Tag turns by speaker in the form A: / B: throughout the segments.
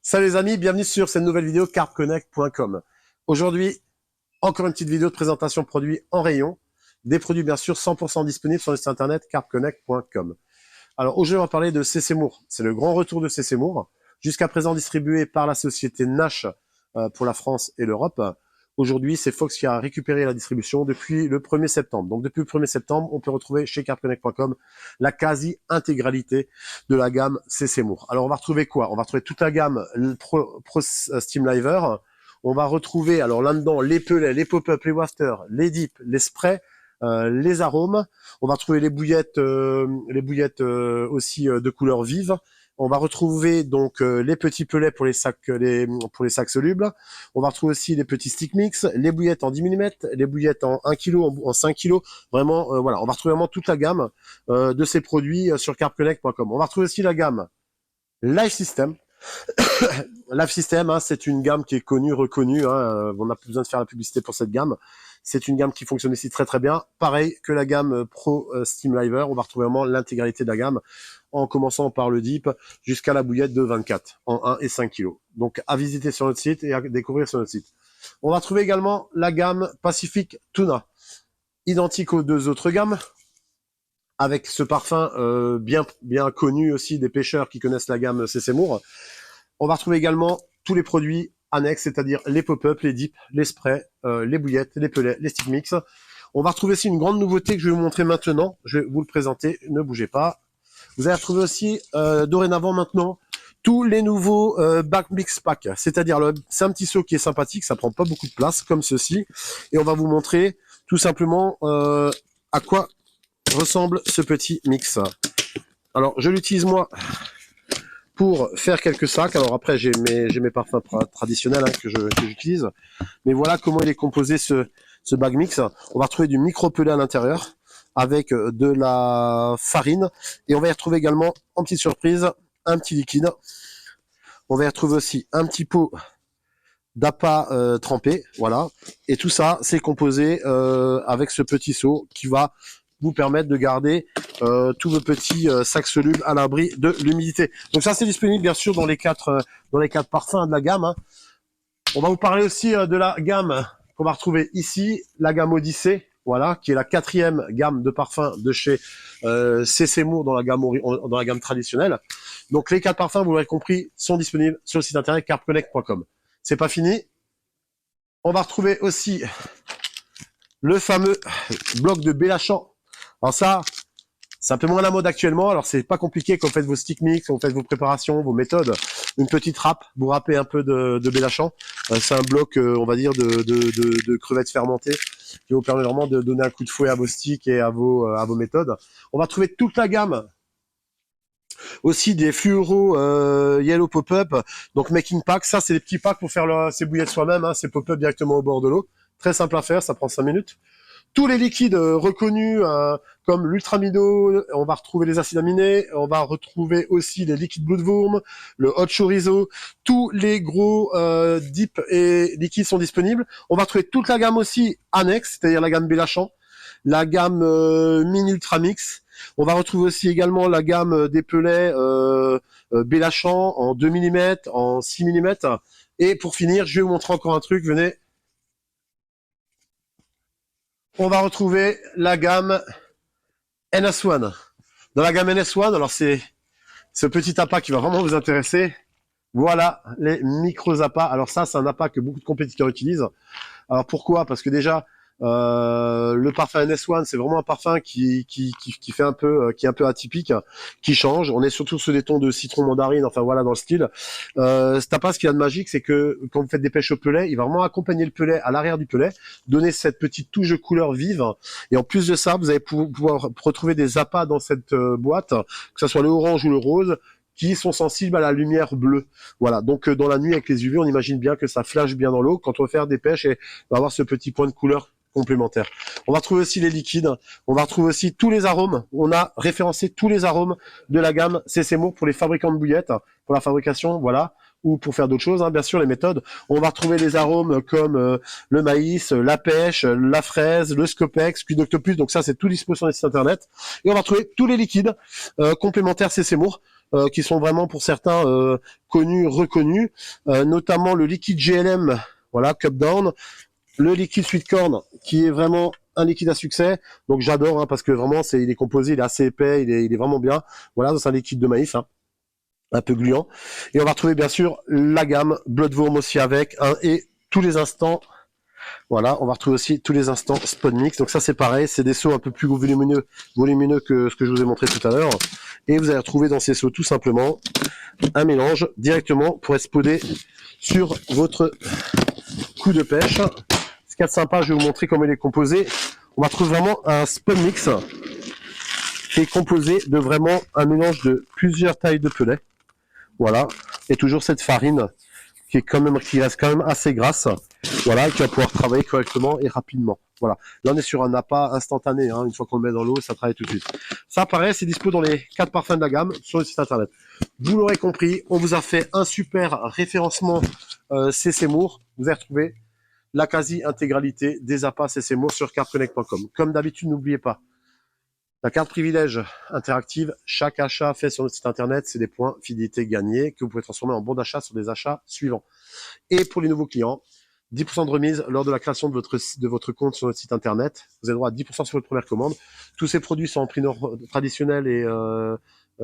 A: Salut les amis, bienvenue sur cette nouvelle vidéo carpconnect.com. Aujourd'hui, encore une petite vidéo de présentation de produits en rayon. Des produits bien sûr 100% disponibles sur le site internet carpconnect.com. Alors aujourd'hui, on va parler de CC Moore. C'est le grand retour de CC Moore. Jusqu'à présent distribué par la société Nash pour la France et l'Europe. Aujourd'hui, c'est Fox qui a récupéré la distribution depuis le 1er septembre. Donc depuis le 1er septembre, on peut retrouver chez carpconnect.com la quasi-intégralité de la gamme CC Moore. Alors on va retrouver quoi? On va retrouver toute la gamme Pro Steam Liver. On va retrouver alors là-dedans les pelets, les pop-up, les wafters, les dips, les sprays, les arômes. On va retrouver les bouillettes aussi de couleur vive. On va retrouver donc les petits pelets pour les sacs solubles. On va retrouver aussi les petits stick mix, les bouillettes en 10 mm, les bouillettes en 1 kg, en 5 kg. Vraiment, voilà, on va retrouver vraiment toute la gamme de ces produits sur carpconnect.com. On va retrouver aussi la gamme Life System. Life System, hein, c'est une gamme qui est connue, reconnue. Hein, on n'a plus besoin de faire la publicité pour cette gamme. C'est une gamme qui fonctionne ici très très bien. Pareil que la gamme Pro Steam Liver, on va retrouver vraiment l'intégralité de la gamme, en commençant par le dip jusqu'à la bouillette de 24 en 1 et 5 kg. Donc à visiter sur notre site et à découvrir sur notre site. On va trouver également la gamme Pacific Tuna, identique aux deux autres gammes, avec ce parfum bien connu aussi des pêcheurs qui connaissent la gamme CC Moore. On va retrouver également tous les produits annexes, c'est-à-dire les pop-up, les dips, les sprays, les bouillettes, les pelets, les stick mix. On va retrouver aussi une grande nouveauté que je vais vous montrer maintenant. Je vais vous le présenter, ne bougez pas. Vous allez retrouver aussi dorénavant maintenant tous les nouveaux back mix pack, c'est-à-dire c'est un petit seau qui est sympathique, ça prend pas beaucoup de place comme ceci, et on va vous montrer tout simplement à quoi ressemble ce petit mix. Alors je l'utilise moi pour faire quelques sacs. Alors après j'ai mes parfums traditionnels hein, que j'utilise, mais voilà comment il est composé ce bag mix. On va retrouver du micro pelé à l'intérieur avec de la farine, et on va y retrouver également, en petite surprise, un petit liquide. On va y retrouver aussi un petit pot d'appât trempé, voilà, et tout ça c'est composé avec ce petit seau qui va vous permettre de garder tous vos petits sacs solubles à l'abri de l'humidité. Donc ça c'est disponible bien sûr dans les quatre parfums de la gamme, hein. On va vous parler aussi de la gamme qu'on va retrouver ici, la gamme Odyssée, voilà, qui est la 4e gamme de parfums de chez CC Moore dans la gamme traditionnelle. Donc les 4 parfums, vous l'aurez compris, sont disponibles sur le site internet carpconnect.com. C'est pas fini. On va retrouver aussi le fameux bloc de Bellachamp. Alors ça, c'est un peu moins la mode actuellement. Alors c'est pas compliqué quand vous faites vos stick mix, quand vous faites vos préparations, vos méthodes. Une petite râpe, vous râpez un peu de Bellachamp. C'est un bloc, on va dire, de crevettes fermentées qui vous permet vraiment de donner un coup de fouet à vos sticks et à vos méthodes. On va trouver toute la gamme aussi des fluoro yellow pop-up, donc making pack. Ça c'est des petits packs pour faire ses bouillettes soi-même, hein, ces pop-up directement au bord de l'eau. Très simple à faire, ça prend 5 minutes. Tous les liquides reconnus comme l'ultramido, on va retrouver les acides aminés, on va retrouver aussi les liquides bloodworm, le hot chorizo, tous les gros dips et liquides sont disponibles. On va retrouver toute la gamme aussi annexe, c'est-à-dire la gamme Bellachamp, la gamme mini ultra mix. On va retrouver aussi également la gamme des pelets Bellachamp en 2 mm, en 6 mm. Et pour finir, je vais vous montrer encore un truc, venez. On va retrouver la gamme NS1. Dans la gamme NS1, alors c'est ce petit appât qui va vraiment vous intéresser. Voilà les micros appâts. Alors ça, c'est un appât que beaucoup de compétiteurs utilisent. Alors pourquoi? Parce que déjà, le parfum NS1, c'est vraiment un parfum qui fait un peu, qui est un peu atypique, qui change. On est surtout sur des tons de citron mandarine, enfin voilà dans le style. Cet appât, ce qu'il y a de magique, c'est que quand vous faites des pêches au pelet, il va vraiment accompagner le pelet à l'arrière du pelet, donner cette petite touche de couleur vive. Et en plus de ça, vous allez pouvoir retrouver des appâts dans cette boîte, que ce soit le orange ou le rose, qui sont sensibles à la lumière bleue. Voilà, donc dans la nuit avec les UV, on imagine bien que ça flash bien dans l'eau quand on va faire des pêches et on va avoir ce petit point de couleur complémentaire. On va trouver aussi les liquides, on va retrouver aussi tous les arômes. On a référencé tous les arômes de la gamme CC Moore pour les fabricants de bouillettes, pour la fabrication, voilà, ou pour faire d'autres choses, hein, bien sûr, les méthodes. On va retrouver les arômes comme le maïs, la pêche, la fraise, le scopex, cuit d'octopus, donc ça c'est tout dispo sur les sites internet. Et on va retrouver tous les liquides complémentaires CC Moore. qui sont vraiment pour certains connus, reconnus, notamment le liquide GLM, voilà, Cup Down, le liquide Sweet Corn, qui est vraiment un liquide à succès. Donc j'adore, hein, parce que vraiment, il est composé, il est assez épais, il est vraiment bien. Voilà, c'est un liquide de maïs, hein, un peu gluant. Et on va retrouver bien sûr la gamme Blood Worm aussi avec, hein, et tous les instants. Voilà, on va retrouver aussi tous les instants Spot Mix. Donc ça c'est pareil, c'est des seaux un peu plus volumineux que ce que je vous ai montré tout à l'heure. Et vous allez retrouver dans ces seaux tout simplement un mélange directement pour être spodé sur votre coup de pêche. Ce qu'il y a de sympa, je vais vous montrer comment il est composé. On va trouver vraiment un Spot Mix qui est composé de vraiment un mélange de plusieurs tailles de pelets. Voilà, et toujours cette farine qui reste quand même assez grasse, voilà, qui va pouvoir travailler correctement et rapidement. Voilà. Là, on est sur un appât instantané, hein. Une fois qu'on le met dans l'eau, ça travaille tout de suite. Ça, pareil, c'est dispo dans les 4 parfums de la gamme sur le site internet. Vous l'aurez compris, on vous a fait un super référencement CC Moore. Vous allez retrouver la quasi-intégralité des appâts CC Moore sur carpconnect.com. Comme d'habitude, n'oubliez pas, la carte privilège interactive, chaque achat fait sur notre site internet, c'est des points fidélité gagnés que vous pouvez transformer en bon d'achat sur des achats suivants. Et pour les nouveaux clients, 10% de remise lors de la création de votre compte sur notre site internet. Vous avez droit à 10% sur votre première commande. Tous ces produits sont en prix traditionnel et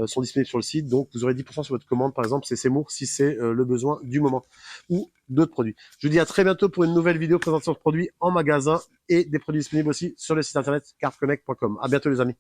A: sont disponibles sur le site. Donc, vous aurez 10% sur votre commande, par exemple, c'est Seymour, si c'est le besoin du moment, ou d'autres produits. Je vous dis à très bientôt pour une nouvelle vidéo présentation de produits en magasin et des produits disponibles aussi sur le site internet carpconnect.com. À bientôt, les amis.